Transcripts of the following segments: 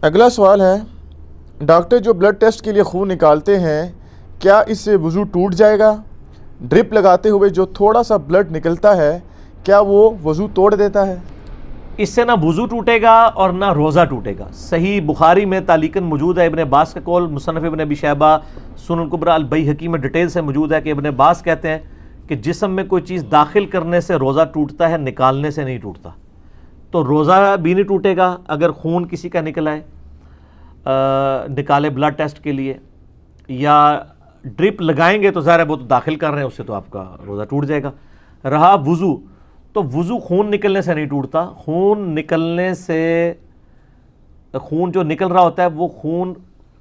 اگلا سوال ہے، ڈاکٹر جو بلڈ ٹیسٹ کے لیے خون نکالتے ہیں کیا اس سے وضو ٹوٹ جائے گا؟ ڈرپ لگاتے ہوئے جو تھوڑا سا بلڈ نکلتا ہے کیا وہ وضو توڑ دیتا ہے؟ اس سے نہ وضو ٹوٹے گا اور نہ روزہ ٹوٹے گا۔ صحیح بخاری میں تعلیقاً موجود ہے، ابن عباس کا قول، مصنف ابن ابی شیبہ، سنن کبریٰ البیہقی میں ڈیٹیل سے موجود ہے کہ ابن عباس کہتے ہیں کہ جسم میں کوئی چیز داخل کرنے سے روزہ ٹوٹتا ہے، نکالنے سے نہیں ٹوٹتا۔ تو روزہ بھی نہیں ٹوٹے گا اگر خون کسی کا نکل آئے نکالے بلڈ ٹیسٹ کے لیے، یا ڈرپ لگائیں گے تو ظاہر ہے وہ تو داخل کر رہے ہیں، اس سے تو آپ کا روزہ ٹوٹ جائے گا۔ رہا وضو، تو وضو خون نکلنے سے نہیں ٹوٹتا۔ خون نکلنے سے، خون جو نکل رہا ہوتا ہے وہ خون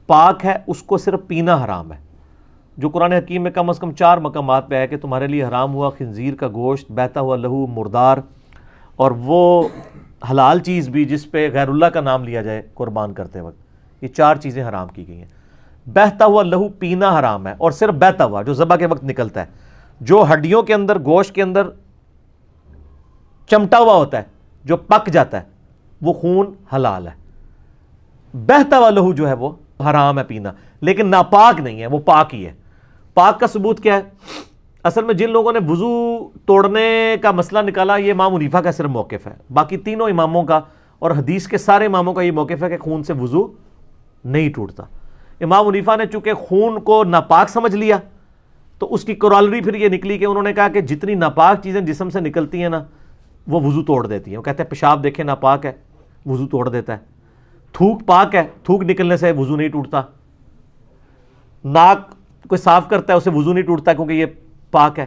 پاک ہے، اس کو صرف پینا حرام ہے، جو قرآن حکیم میں کم از کم 4 مقامات پہ ہے کہ تمہارے لیے حرام ہوا خنزیر کا گوشت، بہتا ہوا لہو، مردار، اور وہ حلال چیز بھی جس پہ غیر اللہ کا نام لیا جائے قربان کرتے وقت۔ یہ 4 چیزیں حرام کی گئی ہیں۔ بہتا ہوا لہو پینا حرام ہے، اور صرف بہتا ہوا جو ذبح کے وقت نکلتا ہے۔ جو ہڈیوں کے اندر، گوشت کے اندر چمٹا ہوا ہوتا ہے، جو پک جاتا ہے، وہ خون حلال ہے۔ بہتا ہوا لہو جو ہے وہ حرام ہے پینا، لیکن ناپاک نہیں ہے، وہ پاک ہی ہے۔ پاک کا ثبوت کیا ہے؟ اصل میں جن لوگوں نے وضو توڑنے کا مسئلہ نکالا، یہ امام حنیفہ کا صرف موقف ہے، باقی تینوں اماموں کا اور حدیث کے سارے اماموں کا یہ موقف ہے کہ خون سے وضو نہیں ٹوٹتا۔ امام حنیفہ نے چونکہ خون کو ناپاک سمجھ لیا تو اس کی کورالری پھر یہ نکلی کہ انہوں نے کہا کہ جتنی ناپاک چیزیں جسم سے نکلتی ہیں نا وہ وضو توڑ دیتی ہیں۔ وہ کہتے ہیں پیشاب دیکھیں ناپاک ہے، وضو توڑ دیتا ہے۔ تھوک پاک ہے، تھوک نکلنے سے وضو نہیں ٹوٹتا۔ ناک کوئی صاف کرتا ہے اسے وضو نہیں ٹوٹتا کیونکہ یہ پاک ہے۔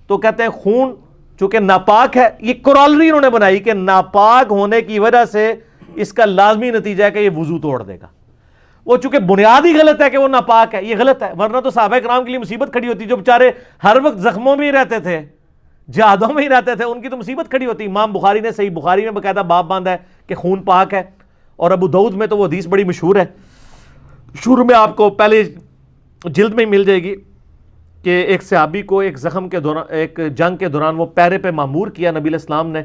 تو کہتے ہیں خون چونکہ ناپاک ہے، یہ کورالری انہوں نے بنائی کہ ناپاک ہونے کی وجہ سے اس کا لازمی نتیجہ ہے کہ یہ وضو توڑ دے گا۔ وہ چونکہ بنیاد ہی غلط ہے کہ وہ ناپاک ہے، یہ غلط ہے، ورنہ تو صحابہ کرام کے لیے مصیبت کھڑی ہوتی، جو بیچارے ہر وقت زخموں میں ہی رہتے تھے، جہادوں میں ہی رہتے تھے، ان کی تو مصیبت کھڑی ہوتی۔ امام بخاری نے صحیح بخاری میں باقاعدہ باب باندھا ہے کہ خون پاک ہے، اور ابو داؤد میں تو وہ حدیث بڑی مشہور ہے، شروع میں آپ کو پہلے جلد میں ہی مل جائے گی، کہ ایک صحابی کو ایک زخم کے دوران، ایک جنگ کے دوران وہ پیرے پہ معمور کیا نبی علیہ السلام نے،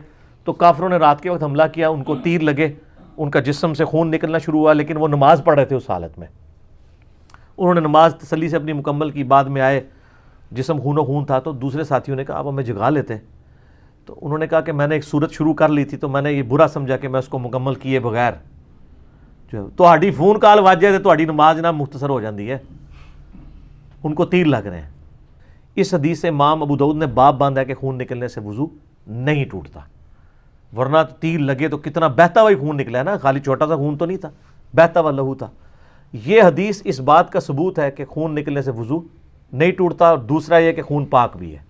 تو کافروں نے رات کے وقت حملہ کیا، ان کو تیر لگے، ان کا جسم سے خون نکلنا شروع ہوا، لیکن وہ نماز پڑھ رہے تھے اس حالت میں۔ انہوں نے نماز تسلی سے اپنی مکمل کی، بعد میں آئے، جسم خون و خون تھا، تو دوسرے ساتھیوں نے کہا آپ ہمیں جگا لیتے ہیں۔ تو انہوں نے کہا کہ میں نے ایک صورت شروع کر لی تھی، تو میں نے یہ برا سمجھا کہ میں اس کو مکمل کیے بغیر جو تہاڈی فون کال واجے تے تہاڈی نماز نہ مختصر ہو جاندی ہے، ان کو تیر لگ رہے ہیں۔ اس حدیث سے امام ابو داؤد نے باب باندھا ہے کہ خون نکلنے سے وضو نہیں ٹوٹتا، ورنہ تیر لگے تو کتنا بہتا ہوا ہی خون نکلا ہے نا، خالی چھوٹا سا خون تو نہیں تھا، بہتا ہوا لہو تھا۔ یہ حدیث اس بات کا ثبوت ہے کہ خون نکلنے سے وضو نہیں ٹوٹتا، اور دوسرا یہ کہ خون پاک بھی ہے،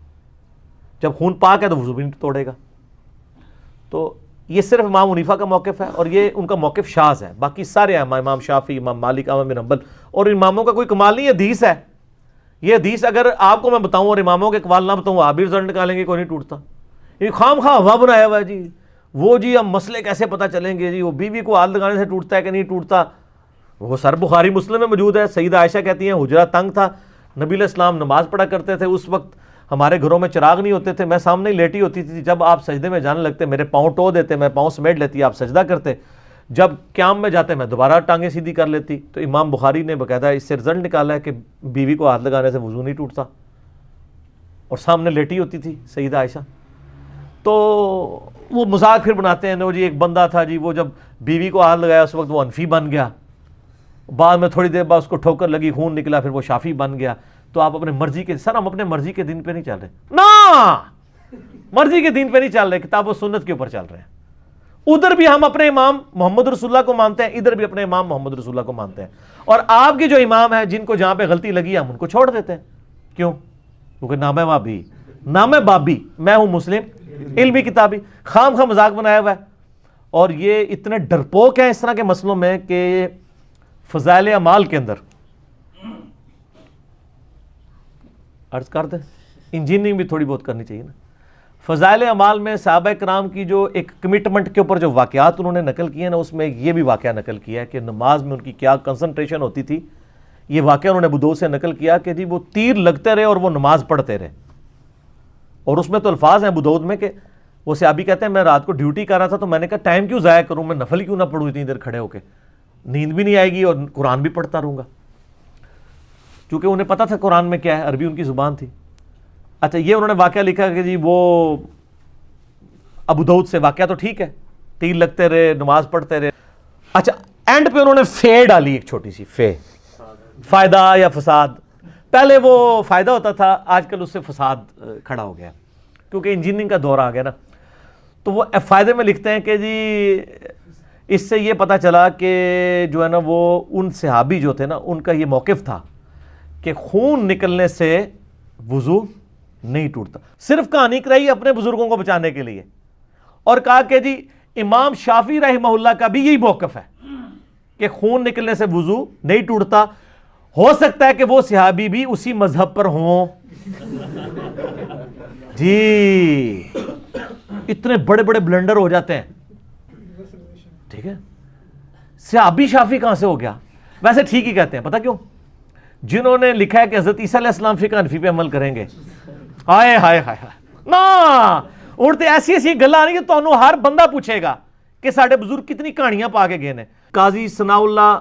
جب خون پاک ہے تو وضو بھی نہیں توڑے گا۔ تو یہ صرف امام حنیفہ کا موقف ہے، اور یہ ان کا موقف شاذ ہے، باقی سارے امام شافعی، امام مالک، احمد بن حنبل اور اماموں کا کوئی کمال نہیں، حدیث ہے۔ یہ حدیث اگر آپ کو میں بتاؤں اور اماموں کے اقوال نہ بتاؤں، آپ بھی رزلٹ نکالیں گے، کوئی نہیں ٹوٹتا۔ یہ خام خواہ ہوا بنایا ہوا ہے جی، وہ جی ہم مسئلے کیسے پتہ چلیں گے جی، وہ بیوی کو ہاتھ لگانے سے ٹوٹتا ہے کہ نہیں ٹوٹتا، وہ سر بخاری مسلم میں موجود ہے۔ سیدہ عائشہ کہتی ہیں حجرہ تنگ تھا، نبی علیہ السلام نماز پڑھا کرتے تھے، اس وقت ہمارے گھروں میں چراغ نہیں ہوتے تھے، میں سامنے ہی لیٹی ہوتی تھی، جب آپ سجدے میں جانے لگتے میرے پاؤں ٹو دیتے، میں پاؤں سمیٹ لیتی، آپ سجدہ کرتے، جب قیام میں جاتے میں دوبارہ ٹانگیں سیدھی کر لیتی۔ تو امام بخاری نے باقاعدہ اس سے رزلٹ نکالا ہے کہ بیوی کو ہاتھ لگانے سے وضو نہیں ٹوٹتا، اور سامنے لیٹی ہوتی تھی سیدہ عائشہ۔ تو وہ مذاق پھر بناتے ہیں، وہ جی ایک بندہ تھا جی، وہ جب بیوی کو ہاتھ لگایا اس وقت وہ حنفی بن گیا، بعد میں تھوڑی دیر بعد اس کو ٹھوکر لگی، خون نکلا، پھر وہ شافعی بن گیا۔ تو آپ اپنے مرضی کے، سر ہم اپنے مرضی کے دین پہ نہیں چل رہے، نا مرضی کے دین پہ نہیں چل رہے، کتاب و سنت کے اوپر چل رہے ہیں۔ ادھر بھی ہم اپنے امام محمد رسول اللہ کو مانتے ہیں، ادھر بھی اپنے امام محمد رسول اللہ کو مانتے ہیں، اور آپ کے جو امام ہیں جن کو جہاں پہ غلطی لگی ہم ان کو چھوڑ دیتے ہیں۔ کیوں؟ کیونکہ نام ہے بابی، نام ہے بابی، میں ہوں مسلم علمی کتابی، خام خواہ مذاق بنایا ہوا ہے۔ اور یہ اتنے ڈرپوک ہیں اس طرح کے مسئلوں میں کہ فضائل اعمال کے اندر عرض کر دیں، انجینئرنگ بھی تھوڑی بہت کرنی چاہیے نا۔ فضائل اعمال میں صحابہ کرام کی جو ایک کمٹمنٹ کے اوپر جو واقعات انہوں نے نقل کیے نا، اس میں یہ بھی واقعہ نقل کیا ہے کہ نماز میں ان کی کیا کنسنٹریشن ہوتی تھی۔ یہ واقعہ انہوں نے ابو داؤد سے نقل کیا کہ جی وہ تیر لگتے رہے اور وہ نماز پڑھتے رہے، اور اس میں تو الفاظ ہیں ابو داؤد میں کہ وہ صحابی کہتے ہیں میں رات کو ڈیوٹی کر رہا تھا تو میں نے کہا ٹائم کیوں ضائع کروں، میں نفل کیوں نہ پڑھوں اتنی دیر کھڑے ہو کے، نیند بھی نہیں آئے گی اور قرآن بھی پڑھتا رہوں گا، چونکہ انہیں پتا تھا قرآن میں کیا ہے، عربی ان کی زبان تھی۔ اچھا یہ انہوں نے واقعہ لکھا کہ جی وہ ابو داؤد سے واقعہ تو ٹھیک ہے، تیر لگتے رہے، نماز پڑھتے رہے۔ اچھا اینڈ پہ انہوں نے فے ڈالی، ایک چھوٹی سی فے، فائدہ یا فساد۔ پہلے وہ فائدہ ہوتا تھا، آج کل اس سے فساد کھڑا ہو گیا کیونکہ انجینئرنگ کا دور آ گیا نا۔ تو وہ فائدے میں لکھتے ہیں کہ جی اس سے یہ پتہ چلا کہ جو ہے نا وہ ان صحابی جو تھے نا ان کا یہ موقف تھا کہ خون نکلنے سے وضو نہیں ٹوٹتا۔ صرف کہانی کرائی اپنے بزرگوں کو بچانے کے لیے، اور کہا کہ جی امام شافعی رحمہ اللہ کا بھی یہی موقف ہے کہ خون نکلنے سے وضو نہیں ٹوٹتا۔ ہو سکتا ہے کہ وہ صحابی بھی اسی مذہب پر ہوں۔ جی اتنے بڑے بڑے بلنڈر ہو جاتے ہیں، ٹھیک ہے۔ صحابی شافعی کہاں سے ہو گیا؟ ویسے ٹھیک ہی کہتے ہیں، پتہ کیوں؟ جنہوں نے لکھا ہے کہ حضرت عیسیٰ علیہ السلام فقہ حنفی پہ عمل کریں گے، ہائے ہائے ہائے نا اڑتے ایسی ایسی گلاں نہیں کہ تانوں ہر بندہ پوچھے گا کہ ساڈے بزرگ کتنی کہانیاں پا کے گئے نے۔ قاضی ثناء اللہ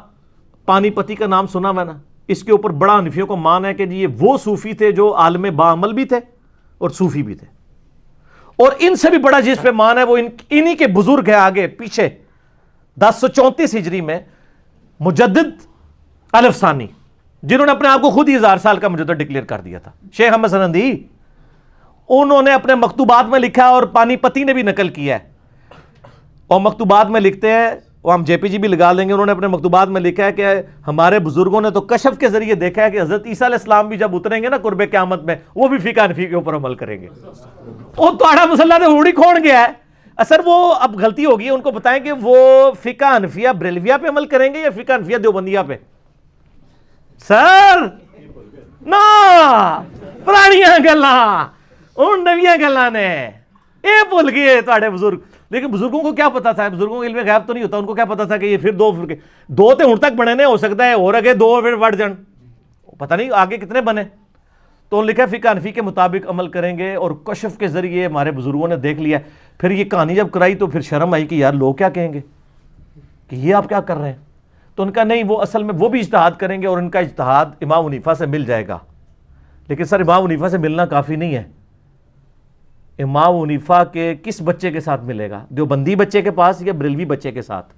پانی پتی کا نام سنا ہوا نا، اس کے اوپر بڑا حنفیوں کو مان ہے کہ جی یہ وہ صوفی تھے جو عالم باعمل بھی تھے اور صوفی بھی تھے، اور ان سے بھی بڑا جس پہ مان ہے وہ انہی کے بزرگ ہیں آگے پیچھے 1034 ہجری میں مجدد الف ثانی، جنہوں نے اپنے آپ کو خود ہی 1000 سال کا مجدد ڈکلیئر کر دیا تھا، شیخ احمد سنندی۔ انہوں نے اپنے مکتوبات میں لکھا اور پانی پتی نے بھی نقل کیا ہے، اور مکتوبات میں لکھتے ہیں، وہ ہم جے پی جی بھی لگا لیں گے، انہوں نے اپنے مکتوبات میں لکھا ہے کہ ہمارے بزرگوں نے تو کشف کے ذریعے دیکھا ہے کہ حضرت عیسیٰ علیہ السلام بھی جب اتریں گے نا قرب قیامت میں، وہ بھی فقہ حنفی کے اوپر عمل کریں گے۔ وہ توڑا مسلح نے ہوڑی کھوڑ گیا ہے، اثر وہ اب غلطی ہوگی، ان کو بتائیں کہ وہ فقہ حنفیہ بریلویہ پہ عمل کریں گے یا فقہ حنفیہ دیوبندیہ پہ؟ سر نا پرانیاں گلاں ان نویاں گلاں نے اے بھول گئے تواڈے بزرگ۔ لیکن بزرگوں کو کیا پتا تھا؟ بزرگوں کو علم غیب تو نہیں ہوتا، ان کو کیا پتا تھا کہ یہ پھر دو تے ہن تک بنے نے، ہو سکتا ہے اور اگے دو پھر بڑھ جان، پتہ نہیں آگے کتنے بنے۔ تو لکھا فقہ حنفی کے مطابق عمل کریں گے، اور کشف کے ذریعے ہمارے بزرگوں نے دیکھ لیا۔ پھر یہ کہانی جب کرائی تو پھر شرم آئی کہ یار لوگ کیا کہیں گے کہ یہ آپ کیا کر رہے ہیں؟ تو ان کا نہیں، وہ اصل میں وہ بھی اجتہاد کریں گے اور ان کا اجتہاد امام حنیفہ سے مل جائے گا۔ لیکن سر امام حنیفہ سے ملنا کافی نہیں ہے، امام حنیفہ کے کس بچے کے ساتھ ملے گا؟ دیوبندی بچے کے پاس یا بریلوی بچے کے ساتھ؟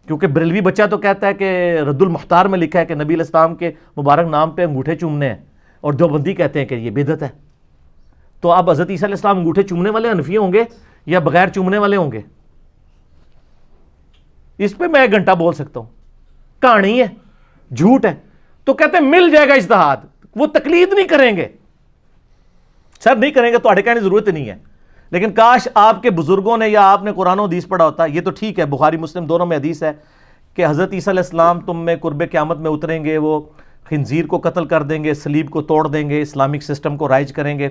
کیونکہ بریلوی بچہ تو کہتا ہے کہ رد المختار میں لکھا ہے کہ نبی علیہ السلام کے مبارک نام پہ انگوٹھے چومنے ہیں، اور دیوبندی کہتے ہیں کہ یہ بدعت ہے۔ تو اب حضرت عیسیٰ علیہ السلام انگوٹھے چومنے والے حنفی ہوں گے یا بغیر چومنے والے ہوں گے؟ اس پہ میں 1 گھنٹہ بول سکتا ہوں، کہانی ہے، جھوٹ ہے۔ تو کہتے ہیں مل جائے گا اجتہاد، وہ تقلید نہیں کریں گے، سر نہیں کریں گے تو کہنے کی ضرورت نہیں ہے۔ لیکن کاش آپ کے بزرگوں نے یا آپ نے قرآن و حدیث پڑھا ہوتا۔ یہ تو ٹھیک ہے، بخاری مسلم دونوں میں حدیث ہے کہ حضرت عیسیٰ علیہ السلام تم میں قرب قیامت میں اتریں گے، وہ خنزیر کو قتل کر دیں گے، صلیب کو توڑ دیں گے، اسلامک سسٹم کو رائج کریں گے۔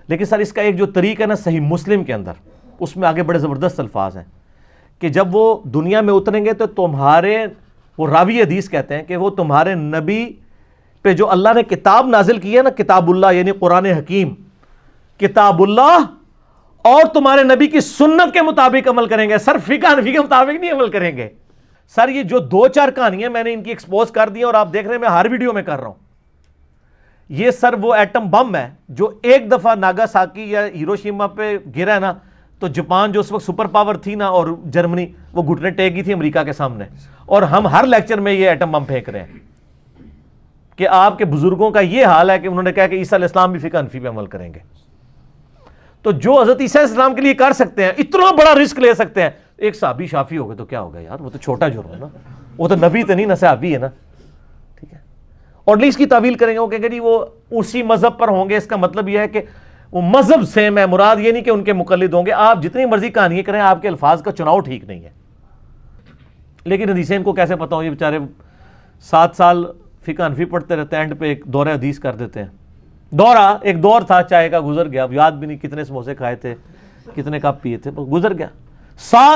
لیکن سر اس کا ایک جو طریق ہے نا صحیح مسلم کے اندر، اس میں آگے بڑے زبردست الفاظ ہیں کہ جب وہ دنیا میں اتریں گے تو تمہارے، وہ راوی حدیث کہتے ہیں کہ وہ تمہارے نبی پہ جو اللہ نے کتاب نازل کی ہے نا، کتاب اللہ یعنی قرآن حکیم، کتاب اللہ اور تمہارے نبی کی سنت کے مطابق عمل کریں گے، سر فقہ حنفی کے مطابق نہیں عمل کریں گے۔ سر یہ جو 2-4 کہانیاں میں نے ان کی ایکسپوز کر دی اور آپ دیکھ رہے ہیں میں ہر ویڈیو میں کر رہا ہوں، یہ سر وہ ایٹم بم ہے جو ایک دفعہ ناگاساکی یا ہیروشیما پہ گرا ہے نا، تو جاپان جو اس وقت سپر پاور تھی نا اور جرمنی، وہ گھٹنے ٹیک گئی تھی امریکہ کے سامنے، اور ہم ہر لیکچر میں یہ ایٹم بم پھینک رہے ہیں کہ آپ کے بزرگوں کا یہ حال ہے کہ انہوں نے کہا کہ عیسیٰ علیہ السلام بھی فقہ حنفی پہ عمل کریں گے۔ تو جو حضرت عیسیٰ علیہ السلام کے لیے کر سکتے ہیں، اتنا بڑا رسک لے سکتے ہیں، ایک صحابی شافعی ہو گئے تو کیا ہوگا یار، وہ تو چھوٹا جرم ہے نا، وہ تو نبی تو نہیں نا، صحابی ہے نا، ٹھیک ہے۔ اور اس کی تعویل کریں گے، وہ کہیں گے جی وہ اسی مذہب پر ہوں گے، اس کا مطلب یہ ہے کہ وہ مذہب سیم ہے، مراد یہ نہیں کہ ان کے مقلد ہوں گے۔ آپ جتنی مرضی کہانیاں کریں، آپ کے الفاظ کا چناؤ ٹھیک نہیں ہے۔ لیکن حدیثیں ان کو کیسے پتہ ہوں؟ یہ بیچارے 7 سال فقہ حنفی پڑھتے رہتے ہیں، اینڈ پہ ایک دورہ حدیث کر دیتے ہیں۔ دورہ ایک دور تھا چائے کا، گزر گیا، اب یاد بھی نہیں کتنے سموسے کھائے تھے، کتنے کپ پیے تھے، گزر گیا۔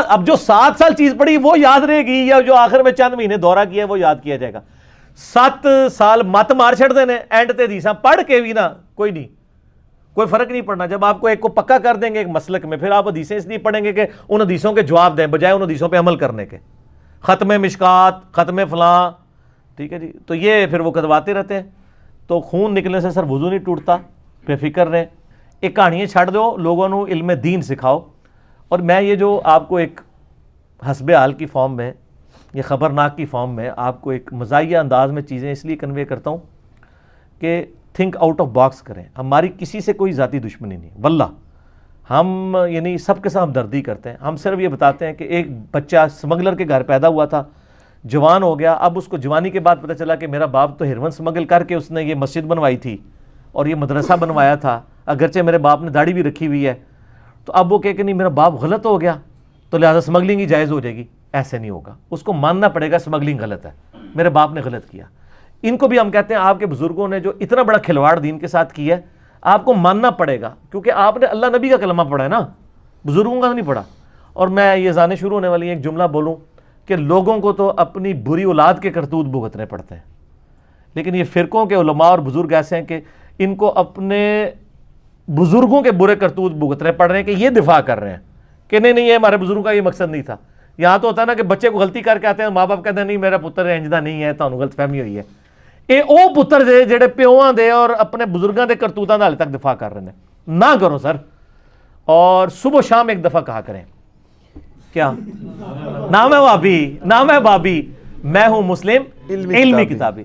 اب جو 7 سال چیز پڑھی وہ یاد رہے گی، یا جو آخر میں چند مہینے دورہ کیا وہ یاد کیا جائے گا؟ 7 سال مت مار چھڑ دینے، اینڈ تے حدیثاں پڑھ کے بھی نا کوئی نہیں، کوئی فرق نہیں پڑنا۔ جب آپ کو ایک کو پکا کر دیں گے ایک مسلک میں، پھر آپ حدیثیں اس لیے پڑھیں گے کہ ان حدیثوں کے جواب دیں بجائے ان حدیثوں پہ عمل کرنے کے۔ ختم مشکات، ختم فلاں، ٹھیک ہے جی. تو یہ پھر وہ کدواتے رہتے ہیں. تو خون نکلنے سے سر وضو نہیں ٹوٹتا، بے فکر رہیں. ایک کہانیاں چھڑ دو، لوگوں کو علم دین سکھاؤ. اور میں یہ جو آپ کو ایک حسب حال کی فارم میں، یہ خبرناک کی فارم میں آپ کو ایک مزاحیہ انداز میں چیزیں اس لیے کنوے کرتا ہوں کہ تھنک آؤٹ آف باکس کریں. ہماری کسی سے کوئی ذاتی دشمنی نہیں واللہ. ہم یعنی سب کے ساتھ ہمدردی کرتے ہیں. ہم صرف یہ بتاتے ہیں کہ ایک بچہ سمگلر کے گھر پیدا ہوا تھا، جوان ہو گیا. اب اس کو جوانی کے بعد پتہ چلا کہ میرا باپ تو ہیروین سمگل کر کے اس نے یہ مسجد بنوائی تھی اور یہ مدرسہ بنوایا تھا، اگرچہ میرے باپ نے داڑھی بھی رکھی ہوئی ہے. تو اب وہ کہے کہ نہیں میرا باپ غلط ہو گیا تو لہٰذا سمگلنگ ہی جائز ہو جائے گی. ایسے نہیں ہوگا. اس کو ماننا پڑے گا سمگلنگ غلط ہے، میرے باپ نے غلط کیا. ان کو بھی ہم کہتے ہیں آپ کے بزرگوں نے جو اتنا بڑا کھلواڑ دین کے ساتھ کیا ہے، آپ کو ماننا پڑے گا، کیونکہ آپ نے اللہ نبی کا کلمہ پڑھا ہے نا، بزرگوں کا نہیں پڑھا. اور میں یہ زانے شروع ہونے والی ایک جملہ بولوں کہ لوگوں کو تو اپنی بری اولاد کے کرتوت بھگتنے پڑتے ہیں، لیکن یہ فرقوں کے علماء اور بزرگ ایسے ہیں کہ ان کو اپنے بزرگوں کے برے کرتوت بھگتنے پڑ رہے ہیں کہ یہ دفاع کر رہے ہیں کہ نہیں یہ ہمارے بزرگوں کا یہ مقصد نہیں تھا. یہاں تو ہوتا ہے نا کہ بچے کو غلطی کر کے آتے ہیں، ماں باپ کہتے ہیں نہیں میرا پتر انجدہ نہیں ہے، تانوں غلط فہمی ہوئی ہے. یہ او پتر دے جڑے پیواں دے اور اپنے بزرگاں دے کرتوتاں دا حال تک دفاع کر رہے ہیں. نہ کرو سر. اور صبح شام ایک دفعہ کہا کریں کیا نام ہے وابی، نام ہے بابی، میں ہوں مسلم علمی کتابی.